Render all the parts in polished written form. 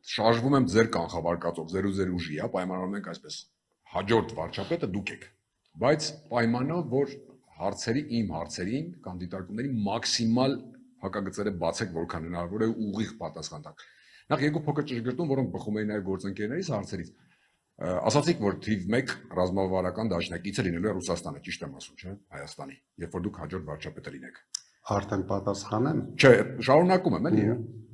շարժվում եմ ձեր կանխավարկածով, ձեր ու ձեր ուժի, պայմանավորում ենք այսպես, հաջորդ վարչապետը դուք եք, բայց պայմանով, որ իմ հարցերին կամ դիտարկումների մաքսիմալ հակագծերը բացեք, որքան հնարավոր է ուղիղ պատասխան տաք։ Նախ երկու փոքր ճշգրտում, որոնք բխում էին նաև գործընկերներից հարցերից։ Ասացիք, որ թիվ 1 ռազմավարական դաշնակիցը լինելու է Ռուսաստանը, ճիշտ եմ ասում, չէ՞, Հայաստանի, երբ որ դուք հաջորդ վարչապետը լինեք։ Արդեն պատասխանեմ։ Չէ, շարունակում եմ, էլի։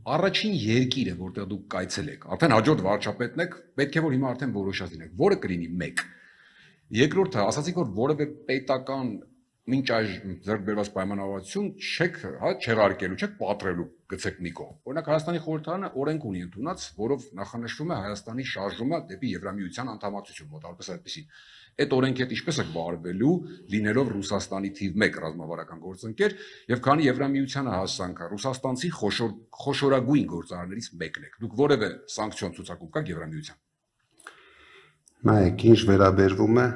Առաջին երկիրը, որտեղ դուք կայցել եք, արդեն հաջորդ վարչապետն եք, պետք է որ հիմա արդեն որոշած լինեք, որը կլինի 1։ Երկրորդը, ասացիք, որ որևէ պետական մինչ այժմ ձեռք բերված պայմանավորվածություն չեք, չեղարկելու, չեք պատրելու, գցեք մի կողմ։ Օրինակ Հայաստանի խորհրդարանը օրենք ունի ընդունած, որով նախանշվում է Հայաստանի շարժումը դեպի Եվրամիության անդամակցություն, մոտավորապես այդպեսին։ Այդ օրենքի հետ ինչպես եք վարվելու, լինելով Ռուսաստանի թիվ 1 ռազմավարական գործընկեր, եւ քանի Եվրամիությանը հասանք, ռուսաստանցի խոշորագույն գործարարներից մեկն եք։ Դուք որևէ սանկցիոն ցուցակում կաք Եվրամիության։ Նայեք, ինչ վերաբերվում է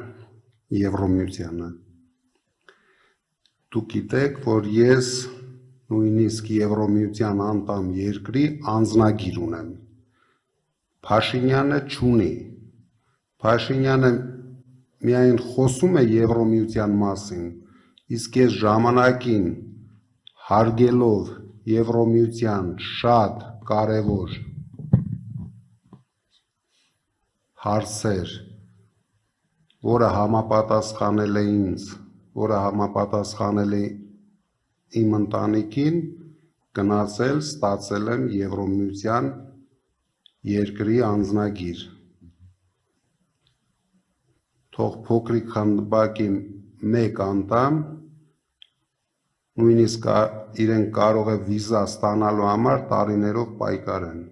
Եվրամիությանը։ Դուք գիտեք, որ ես նույնիսկ Եվրամիության անդամ երկրի անձնագիր ունեմ։ Փաշինյանը չունի։ Փաշինյանը միայն խոսում է Եվրամիության մասին, իսկ ես ժամանակին հարգելով Եվրամիության շատ կարևոր հարցեր, որը համապատասխանել է ինձ, որը համապատասխանել է իմ ընտանիքին, գնացել, ստացել եմ Եվրամիության երկրի անձնագիր։ Թող փոքրիկ խմբակի մեկ անդամ նույնիսկ իրեն կարող է վիզա ստանալու համար տարիներով պայքարեն։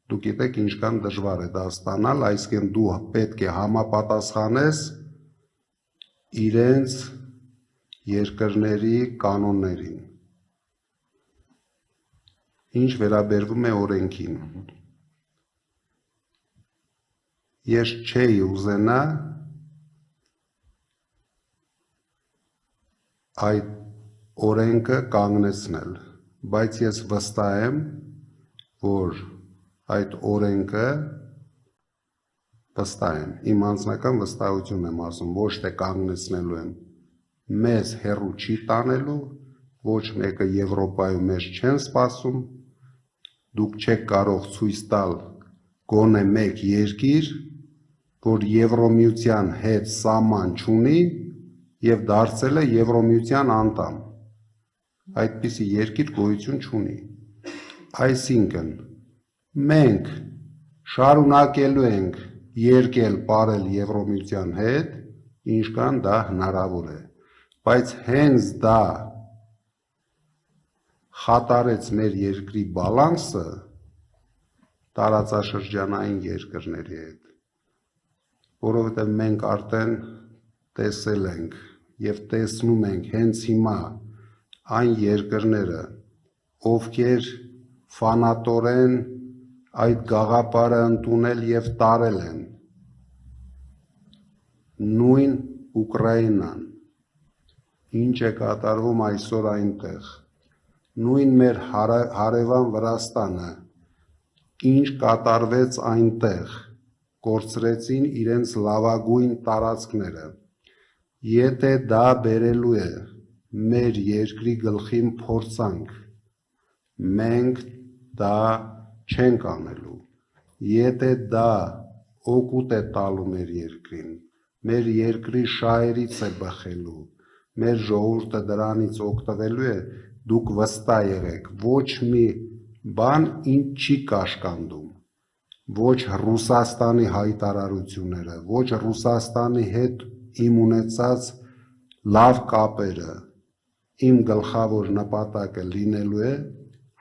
Դուք գիտեք ինչքան դժվար է դա ստանալ, այսինքն դու պետք է համապատասխանես իրենց երկրների կանոններին։ Ինչ վերաբերվում է օրենքին։ Ես չէի ուզենա այդ օրենքը կանգնեցնել, բայց ես վստահ եմ, որ այդ օրենքը վստահ եմ, իմ անձնական վստահություն եմ ասում, ոչ թե կանգնեցնելու եմ, մեզ հեռու չի տանելու, ոչ մեկը Եվրոպայում մեզ չեն սպասում, դուք չեք կարող ցույց տալ գոնե մեկ երկիր, որ Եվրամիության հետ սահման չունի եւ դարձել է Եվրամիության անդամ։ Այդպիսի երկիր գոյություն չունի։ Այսինքն մենք շարունակելու ենք երկել ապրել Եվրամիության հետ, ինչքան դա հնարավոր է, բայց հենց դա խաթարեց մեր երկրի բալանսը տարածաշրջանային երկրների հետ, որովհետև մենք արդեն տեսել ենք եւ տեսնում ենք հենց հիմա այն երկրները, ովքեր ֆանատորեն այդ գաղափարը ընդունել եւ տարել են, նույն Ուկրաինան, ինչ է կատարվում այսօր այնտեղ, նույն մեր հարևան Վրաստանը, ինչ կատարվեց այնտեղ, կորցրեցին իրենց լավագույն տարածքները, եթե դա բերելու է մեր երկրի գլխին փորձանք, մենք դա չենք անելու, եթե դա օգուտ է տալու մեր երկրին, մեր երկրի շահերից է բխելու, մեր ժողովուրդը դրանից օգտվելու է, դուք վստահ եղեք, ոչ մի բան ինձ չի կաշկանդում, ոչ Ռուսաստանի հայտարարությունները, ոչ Ռուսաստանի հետ իմ ունեցած լավ կապերը, իմ գլխավոր նպատակը լինելու է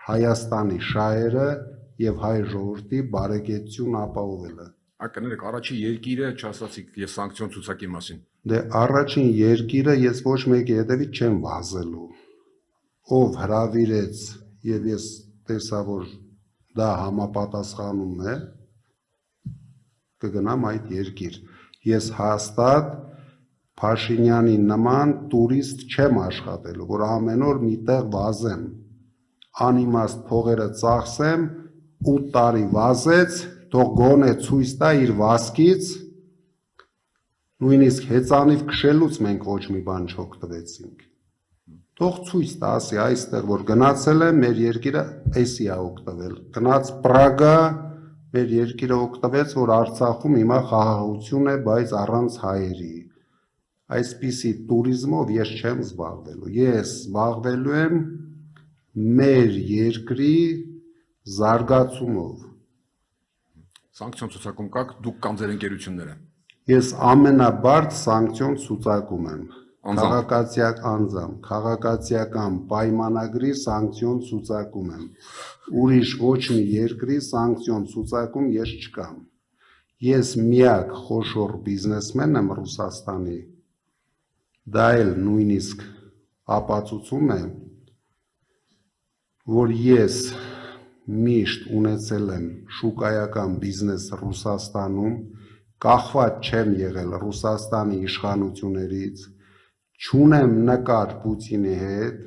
Հայաստանի շահերը եւ հայ ժողովրդի բարեկեցություն ապահովելը։ Կներեք, առաջին երկիրը չասացիք եւ սանկցիոն ցուցակի մասին։ Դե առաջին երկիրը ես ոչ մեկի հետևից չեմ վազելու։ Ով հրավիրեց եւ ես տեսա, որ դա համապատասխանում է, կգնամ այդ երկիր։ Ես հաստատ Փաշինյանի նման տուրիստ չեմ աշխատելու, որ ամեն օր միտեղ վազեմ, անիմաստ փողերը ծախսեմ, 8 տարի վազեց, թող գոնե ցույց տա իր վասկից, նույնիսկ հեծանիվ քշելուց մենք ոչ մի բան չօգտվեցինք։ Թող ցույց տա, ասի այստեղ որ գնացել է մեր երկիրը էսի է օգտվել։ Գնաց Պրագա, մեր երկիրը օգտվեց, որ Արցախում հիմա խաղաղություն է, բայց առանց հայերի։ Այսպիսի տուրիզմով ես չեմ զբաղվելու։ Ես զբաղվելու եմ մեր երկրի զարգացումով։ Սանկցիոն ցուցակում կաք դուք կամ ձեր ընկերությունները։ Ես ամենաբարդ սանկցիոն ցուցակում եմ։ Անձամբ։ Քաղաքացիական պայմանագրի սանկցիոն ցուցակում եմ։ Ուրիշ ոչ մի երկրի սանկցիոն ցուցակում ես չկամ։ Ես միակ խոշոր բիզնեսմենն եմ Ռուսաստանի։ Դա էլ նույնիսկ ապացուցում է, որ ես միշտ ունեցել եմ շուկայական բիզնես Ռուսաստանում, կախված չեմ եղել Ռուսաստանի իշխանություններից, չունեմ նկար Պուտինի հետ,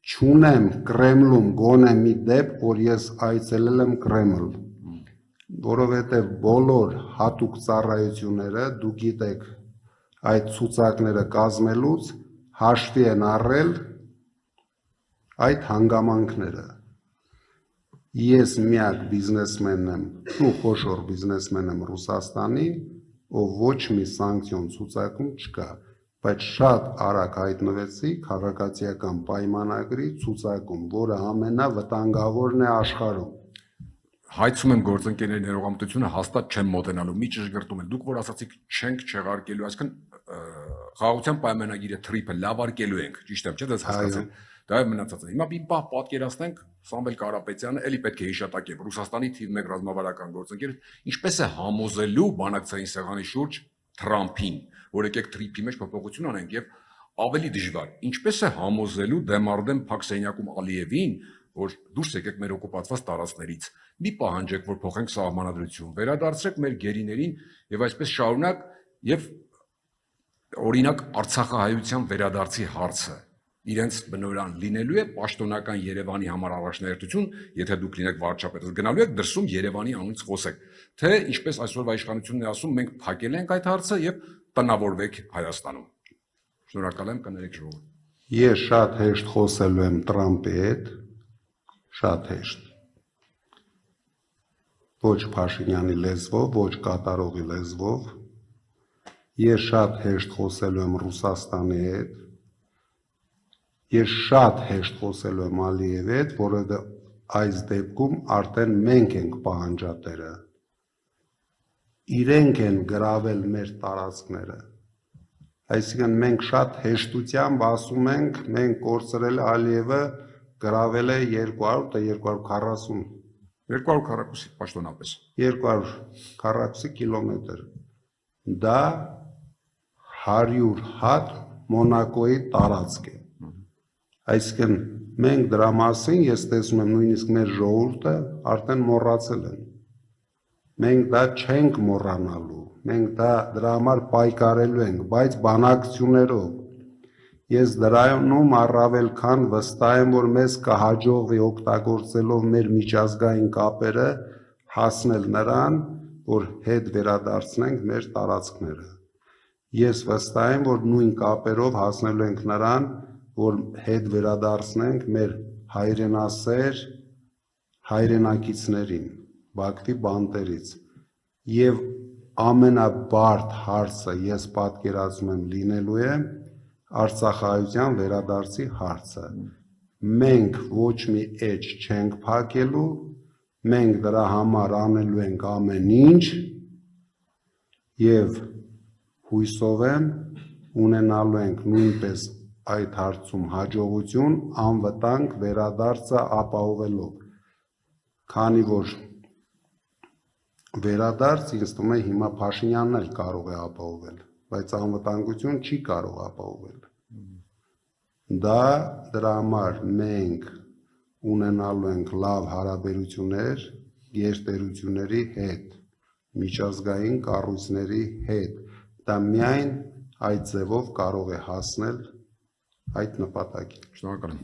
չունեմ Կրեմլում գոնե մի դեպք, որ ես այցելել եմ Կրեմլ, որովհետև բոլոր հատուկ ծառայությունները, դուք գիտեք, այդ ցուցակները կազմելուց հաշվի են առել այդ հանգամանքները։ Ես միակ բիզնեսմենն եմ, ու խոշոր բիզնեսմեն եմ Ռուսաստանի, ով ոչ մի սանկցիոն ցուցակում չկա, բայց շատ արագ հայտնվեցի քաղաքացիական պայմանագրի ցուցակում, որը ամենավտանգավորն է աշխարհում։ Հայցում եմ գործընկերների ներողամտությունը հաստատ չեմ մոտենալու։ Մի ճշգրտում եմ, դուք որ ասացիք չենք չեղարկելու, այսինքն խաղաղության պայմանագիրը թրիփը լավարկելու ենք, ճիշտ եմ, չէ՞, դες հասկացել։ Դա է մնացածը։ Հիմա մի պահ պատկերացնենք Սամվել Կարապետյանը, էլի պետք է հիշատակեմ, Ռուսաստանի թիվ 1 ռազմավարական գործընկեր, ինչպես է համոզելու բանակցային սեղանի շուրջ Թրամփին, որ եկեք թրիփի մեջ փոփոխություն անենք եւ ավելի դժվար, ինչպես է համոզելու դեմարդեմ Փաքսենյակում Ալիևին, որ դուրս եկեք մեր օկուպացված տարածքներից, մի պահանջեք, որ փոխենք սահմանադրություն, վերադարձրեք մեր գերիներին եւ այսպես շարունակ եւ օրինակ Արցախահայության վերադարձի հարցը իրենց բնորան լինելու է պաշտոնական Երևանի համար առաջնահերթություն, եթե դուք լինեք վարչապետը, գնալու եք դրսում Երևանի անունից խոսեք, թե ինչպես այսօրվա իշխանությունն է ասում, մենք փակել ենք այդ հարցը եւ տնավորվեք Հայաստանում։ Շնորհակալ եմ, կներեք ժողովուրդ։ Ես շատ հեշտ խոսելու եմ Տրամպի հետ, շատ հեշտ։ Ոչ Փաշինյանի լեզվով, ոչ կատարողի լեզվով։ Ես շատ հեշտ խոսելու եմ Ռուսաստանի հետ։ Ես շատ հեշտ խոսելու եմ Ալիևի հետ, որովհետև այս դեպքում արդեն մենք ենք պահանջատերը։ Իրենք են գրավել մեր տարածքները։ Այսինքն մենք շատ հեշտությամբ ասում ենք, մենք կորցրել Ալիևը գրավել է 200 թե 240 240 պաշտոնապես 240 կիլոմետր։ Դա 100 հատ Մոնակոյի տարածք է։ Այսինքն մենք դրա մասին ես տեսնում եմ նույնիսկ մեր ժողովուրդը արդեն մոռացել են։ Մենք դա չենք մոռանալու, մենք դրա համար պայքարելու ենք, բայց բանակցություններով։ Ես դրանում առավել քան վստահ եմ, որ մեզ կհաջողվի օգտագործելով մեր միջազգային կապերը հասնել նրան, որ հետ վերադարձնենք մեր տարածքները։ Ես վստահ եմ, որ նույն կապերով հասնելու ենք նրան, որ հետ վերադարձնենք մեր հայրենասեր հայրենակիցներին, Բաքվի բանտերից։ Եվ ամենաբարդ հարցը ես պատկերացնում եմ լինելու է Արցախահայության վերադարձի հարցը։ Մենք ոչ մի էջ չենք փակելու, մենք դրա համար անելու ենք ամեն ինչ եւ հույսով եմ ունենալու ենք նույնպես այդ հարցում հաջողություն անվտանգ վերադարձը ապահովելով, քանի որ վերադարձ ինձ թվում է հիմա Փաշինյանն էլ կարող է ապահովել, բայց անվտանգություն չի կարող ապահովել։ Դրա համար մենք ունենալու ենք լավ հարաբերություններ գերտերությունների հետ, միջազգային կառույցների հետ, դա միայն այդ ձևով կարող է հասնել այդ նպատակին։ Շնորհակալ եմ։